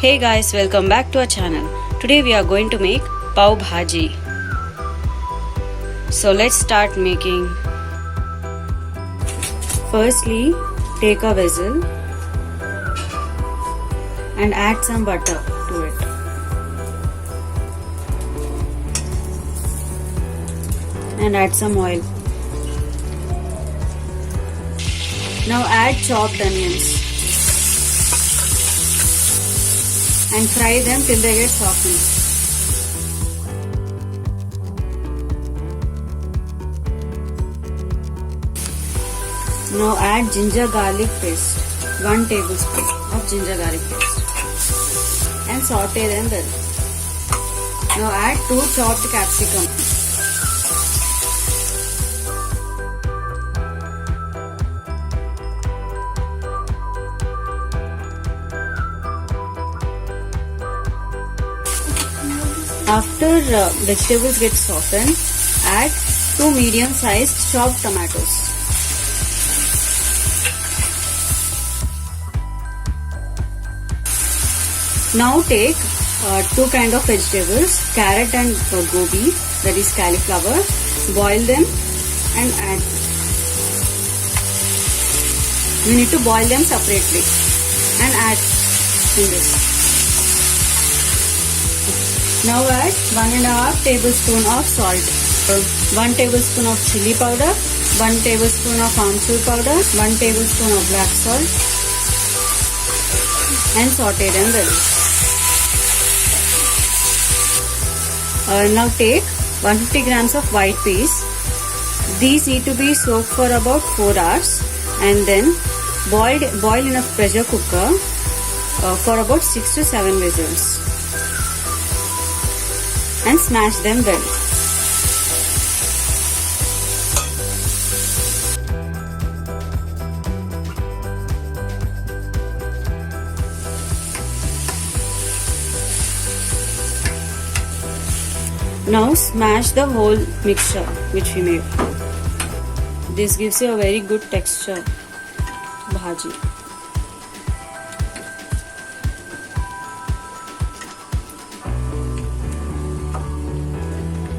Hey guys, welcome back to our channel. Today we are going to make pav bhaji. So let's start making. Firstly, take a vessel and add some butter to it. And add some oil. Now add chopped onions and fry them till they get softened. Now add ginger garlic paste, 1 tablespoon of ginger garlic paste, and saute them well. Now add 2 chopped capsicum. After vegetables get softened, add 2 medium-sized chopped tomatoes. Now take 2 kind of vegetables, carrot and gobi, that is cauliflower. Boil them and add. You need to boil them separately and add in this. Now add 1.5 tablespoon of salt, 1 tablespoon of chili powder, 1 tablespoon of amchur powder, 1 tablespoon of black salt, and saute them well. Now take 150 grams of white peas. These need to be soaked for about 4 hours and then boil in a pressure cooker for about 6 to 7 whistles. And smash them well. Now smash the whole mixture which we made. This gives you a very good texture bhaji.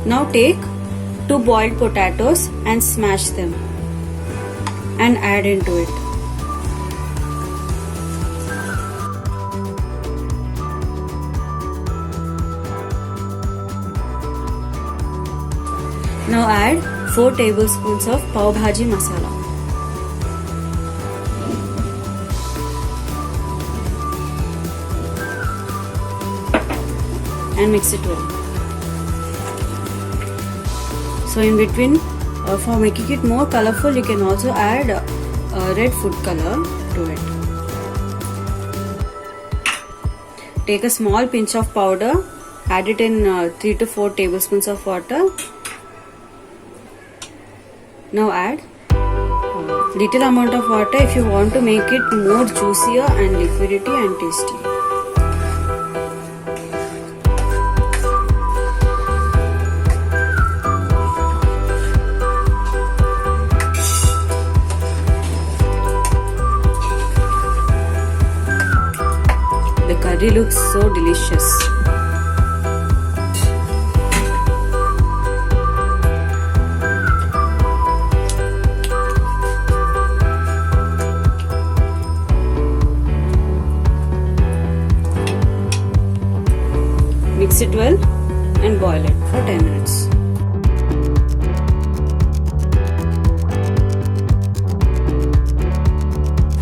Now take 2 boiled potatoes and smash them and add into it. Now add 4 tablespoons of pav bhaji masala. And mix it well. So in between, for making it more colorful, you can also add red food color to it. Take a small pinch of powder, add it in 3 to 4 tablespoons of water. Now add little amount of water if you want to make it more juicier and liquidy and tasty. The curry looks so delicious. Mix it well and boil it for 10 minutes.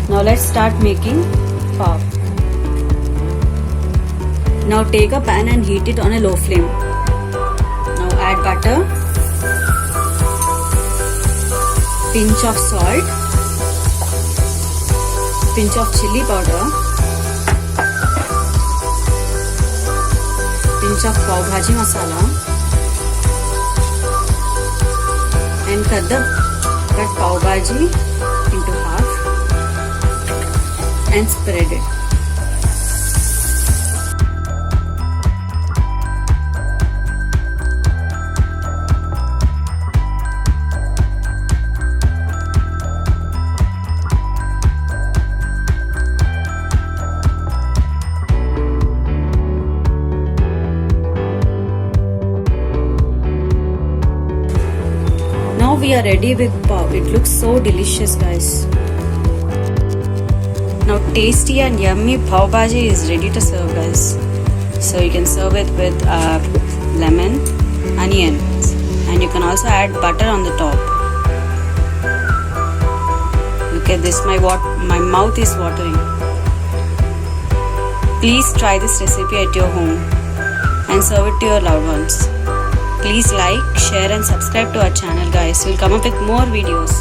Now let's start making pav. Now take a pan and heat it on a low flame. Now add butter, pinch of salt, pinch of chili powder, pinch of pav bhaji masala, and cut pav bhaji into half and spread it. we are ready with pav. It looks so delicious, guys. Now tasty and yummy pav bhaji is ready to serve, guys. So you can serve it with lemon, onions, and you can also add butter on the top. Look at this, my mouth is watering. Please try this recipe at your home and serve it to your loved ones. Please like, share and subscribe to our channel, guys. We'll come up with more videos.